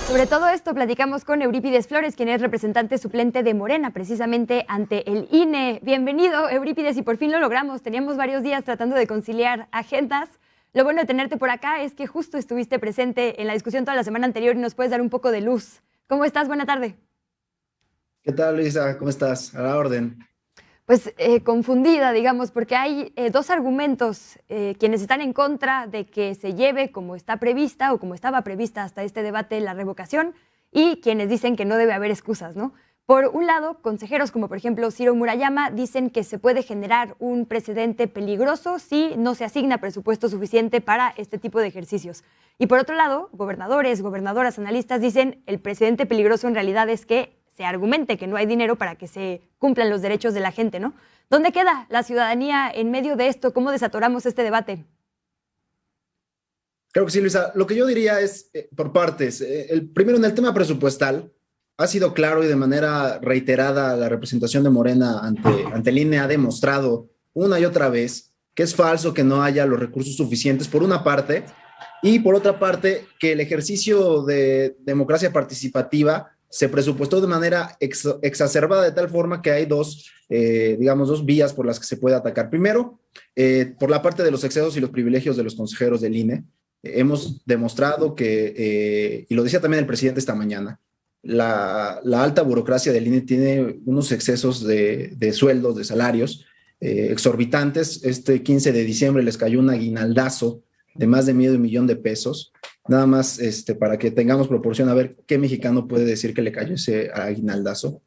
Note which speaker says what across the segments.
Speaker 1: Sobre todo esto platicamos con Eurípides Flores, quien es representante suplente de Morena, precisamente ante el INE. Bienvenido, Eurípides, y por fin lo logramos. Teníamos varios días tratando de conciliar agendas. Lo bueno de tenerte por acá es que justo estuviste presente en la discusión toda la semana anterior y nos puedes dar un poco de luz. ¿Cómo estás? Buena tarde.
Speaker 2: ¿Qué tal, Luisa? ¿Cómo estás? A la orden.
Speaker 1: Pues confundida, digamos, porque hay dos argumentos, quienes están en contra de que se lleve como está prevista o como estaba prevista hasta este debate la revocación y quienes dicen que no debe haber excusas, ¿no? Por un lado, consejeros como por ejemplo Ciro Murayama dicen que se puede generar un precedente peligroso si no se asigna presupuesto suficiente para este tipo de ejercicios. Y por otro lado, gobernadores, gobernadoras, analistas dicen el precedente peligroso en realidad es que se argumente que no hay dinero para que se cumplan los derechos de la gente, ¿no? ¿Dónde queda la ciudadanía en medio de esto? ¿Cómo desatoramos este debate?
Speaker 2: Creo que sí, Luisa. Lo que yo diría es, por partes, primero en el tema presupuestal, ha sido claro y de manera reiterada la representación de Morena ante el INE ha demostrado una y otra vez que es falso que no haya los recursos suficientes, por una parte, y por otra parte, que el ejercicio de democracia participativa se presupuestó de manera exacerbada de tal forma que hay digamos, dos vías por las que se puede atacar. Primero, por la parte de los excesos y los privilegios de los consejeros del INE, hemos demostrado que, y lo decía también el presidente esta mañana, la alta burocracia del INE tiene unos excesos de sueldos, de salarios exorbitantes. Este 15 de diciembre les cayó un aguinaldazo de más de medio millón de pesos. Nada más para que tengamos proporción a ver qué mexicano puede decir que le cayó ese aguinaldazo.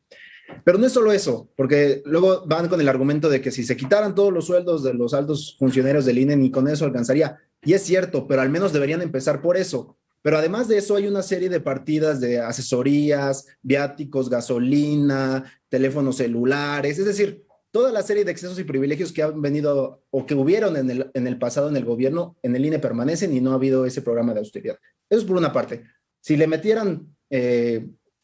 Speaker 2: Pero no es solo eso, porque luego van con el argumento de que si se quitaran todos los sueldos de los altos funcionarios del INE, ni con eso alcanzaría. Y es cierto, pero al menos deberían empezar por eso. Pero además de eso hay una serie de partidas de asesorías, viáticos, gasolina, teléfonos celulares, es decir, toda la serie de excesos y privilegios que han venido o que hubieron en el pasado en el gobierno, en el INE permanecen y no ha habido ese programa de austeridad. Eso es por una parte. Si le metieran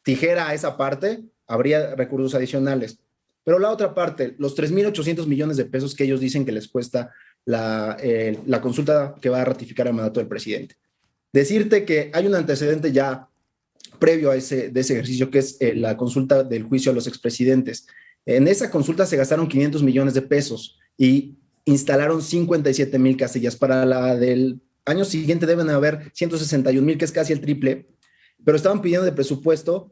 Speaker 2: tijera a esa parte, habría recursos adicionales. Pero la otra parte, los 3.800 millones de pesos que ellos dicen que les cuesta la consulta que va a ratificar el mandato del presidente. Decirte que hay un antecedente ya previo a de ese ejercicio, que es la consulta del juicio a los expresidentes. En esa consulta se gastaron 500 millones de pesos y instalaron 57,000 casillas. Para la del año siguiente deben haber 161,000, que es casi el triple, pero estaban pidiendo de presupuesto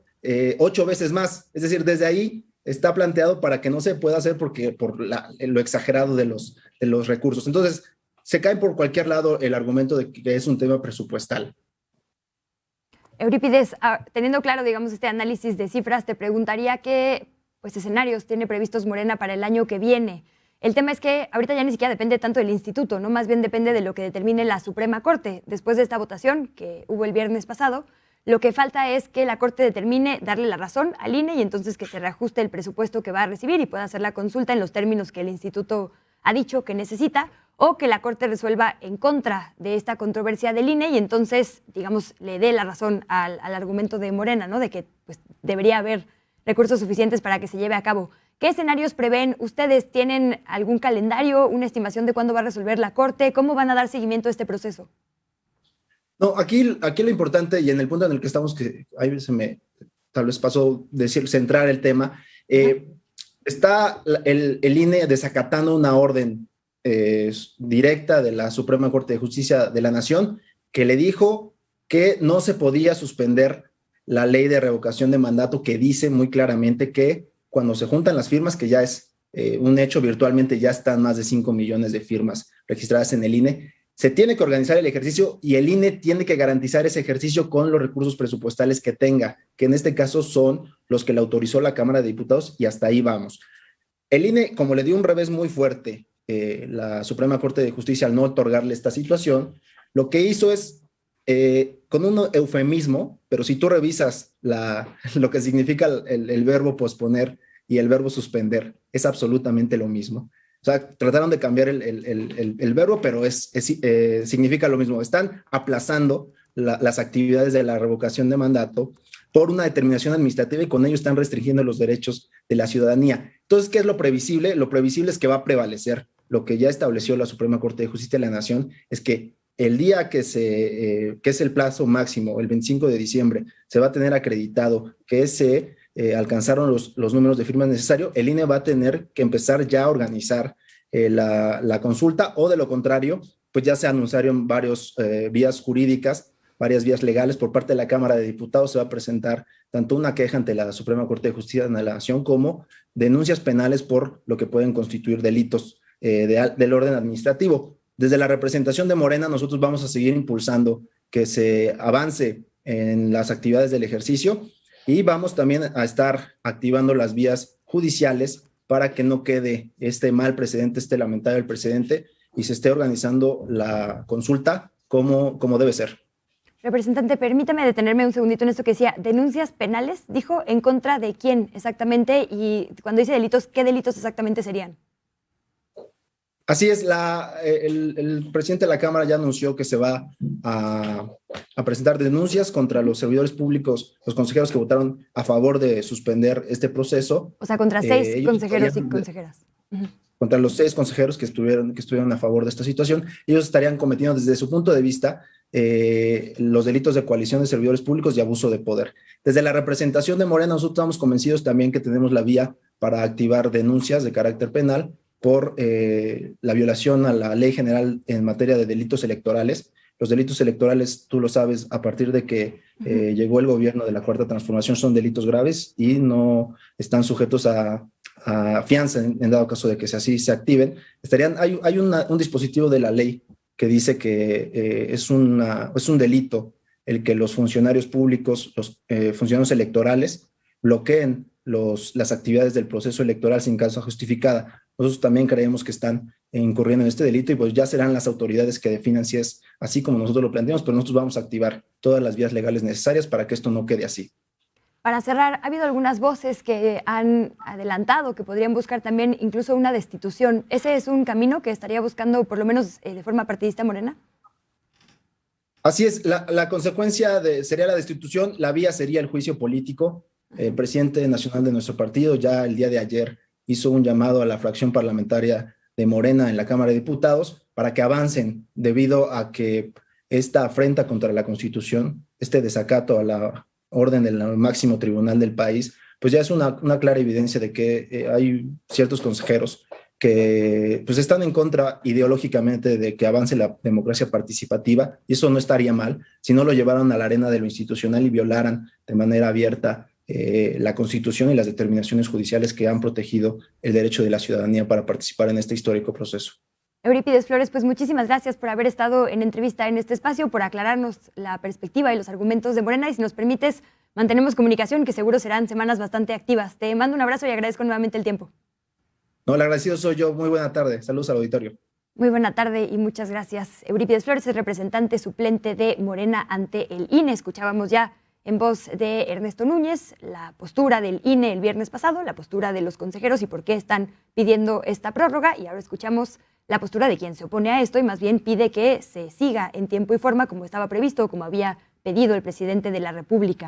Speaker 2: 8 veces más. Es decir, desde ahí está planteado para que no se pueda hacer por lo exagerado de los recursos. Entonces, se cae por cualquier lado el argumento de que es un tema presupuestal.
Speaker 1: Eurípides, teniendo claro, digamos, este análisis de cifras, te preguntaría qué escenarios tiene previstos Morena para el año que viene. El tema es que ahorita ya ni siquiera depende tanto del instituto, ¿no? Más bien depende de lo que determine la Suprema Corte. Después de esta votación que hubo el viernes pasado, lo que falta es que la Corte determine darle la razón al INE y entonces que se reajuste el presupuesto que va a recibir y pueda hacer la consulta en los términos que el instituto ha dicho que necesita, o que la Corte resuelva en contra de esta controversia del INE y entonces, digamos, le dé la razón al argumento de Morena, ¿no? De que pues, debería haber recursos suficientes para que se lleve a cabo. ¿Qué escenarios prevén ustedes? ¿Tienen algún calendario, una estimación de cuándo va a resolver la Corte? ¿Cómo van a dar seguimiento a este proceso?
Speaker 2: No, aquí lo importante, y en el punto en el que estamos, que ahí se me tal vez pasó decir, centrar el tema, está el INE desacatando una orden directa de la Suprema Corte de Justicia de la Nación que le dijo que no se podía suspender la ley de revocación de mandato, que dice muy claramente que cuando se juntan las firmas, que ya es un hecho, virtualmente ya están más de 5 millones de firmas registradas en el INE, se tiene que organizar el ejercicio y el INE tiene que garantizar ese ejercicio con los recursos presupuestales que tenga, que en este caso son los que le autorizó la Cámara de Diputados, y hasta ahí vamos. El INE, como le dio un revés muy fuerte la Suprema Corte de Justicia al no otorgarle esta situación, lo que hizo es, con un eufemismo, pero si tú revisas lo que significa el verbo posponer y el verbo suspender, es absolutamente lo mismo. O sea, trataron de cambiar el verbo, pero significa lo mismo. Están aplazando las actividades de la revocación de mandato por una determinación administrativa y con ello están restringiendo los derechos de la ciudadanía. Entonces, ¿qué es lo previsible? Lo previsible es que va a prevalecer lo que ya estableció la Suprema Corte de Justicia de la Nación, es que el día que es el plazo máximo, el 25 de diciembre, se va a tener acreditado que se alcanzaron los números de firmas necesarios, el INE va a tener que empezar ya a organizar la consulta, o de lo contrario, pues ya se anunciaron varias vías jurídicas, varias vías legales. Por parte de la Cámara de Diputados se va a presentar tanto una queja ante la Suprema Corte de Justicia de la Nación como denuncias penales por lo que pueden constituir delitos del orden administrativo. Desde la representación de Morena, nosotros vamos a seguir impulsando que se avance en las actividades del ejercicio, y vamos también a estar activando las vías judiciales para que no quede este mal precedente, este lamentable precedente, y se esté organizando la consulta como debe ser.
Speaker 1: Representante, permítame detenerme un segundito en esto que decía, denuncias penales, dijo, ¿en contra de quién exactamente? Y cuando dice delitos, ¿qué delitos exactamente serían?
Speaker 2: Así es, el presidente de la Cámara ya anunció que se va a presentar denuncias contra los servidores públicos, los consejeros que votaron a favor de suspender este proceso.
Speaker 1: O sea, contra 6 consejeros y consejeras.
Speaker 2: Contra los 6 consejeros que estuvieron a favor de esta situación. Ellos estarían cometiendo desde su punto de vista los delitos de coalición de servidores públicos y abuso de poder. Desde la representación de Morena, nosotros estamos convencidos también que tenemos la vía para activar denuncias de carácter penal por la violación a la Ley General en materia de delitos electorales. Los delitos electorales, tú lo sabes, a partir de que llegó el gobierno de la Cuarta Transformación, son delitos graves y no están sujetos a fianza en dado caso de que así se activen. Hay un dispositivo de la ley que dice que es un delito el que los funcionarios públicos, los funcionarios electorales, bloqueen las actividades del proceso electoral sin causa justificada. Nosotros también creemos que están incurriendo en este delito, y pues ya serán las autoridades que definan si es así como nosotros lo planteamos, pero nosotros vamos a activar todas las vías legales necesarias para que esto no quede así.
Speaker 1: Para cerrar, ha habido algunas voces que han adelantado que podrían buscar también incluso una destitución. ¿Ese es un camino que estaría buscando, por lo menos de forma partidista, Morena?
Speaker 2: Así es, la consecuencia sería la destitución, la vía sería el juicio político. El presidente nacional de nuestro partido ya el día de ayer hizo un llamado a la fracción parlamentaria de Morena en la Cámara de Diputados para que avancen, debido a que esta afrenta contra la Constitución, este desacato a la orden del máximo tribunal del país, pues ya es una clara evidencia de que hay ciertos consejeros que pues están en contra ideológicamente de que avance la democracia participativa, y eso no estaría mal si no lo llevaran a la arena de lo institucional y violaran de manera abierta la Constitución y las determinaciones judiciales que han protegido el derecho de la ciudadanía para participar en este histórico proceso.
Speaker 1: Eurípides Flores, pues muchísimas gracias por haber estado en entrevista en este espacio, por aclararnos la perspectiva y los argumentos de Morena, y si nos permites, mantenemos comunicación, que seguro serán semanas bastante activas. Te mando un abrazo y agradezco nuevamente el tiempo.
Speaker 2: No, el agradecido soy yo. Muy buena tarde. Saludos al auditorio.
Speaker 1: Muy buena tarde y muchas gracias. Eurípides Flores es representante suplente de Morena ante el INE. Escuchábamos ya en voz de Ernesto Núñez la postura del INE el viernes pasado, la postura de los consejeros y por qué están pidiendo esta prórroga, y ahora escuchamos la postura de quien se opone a esto y más bien pide que se siga en tiempo y forma como estaba previsto, como había pedido el presidente de la República.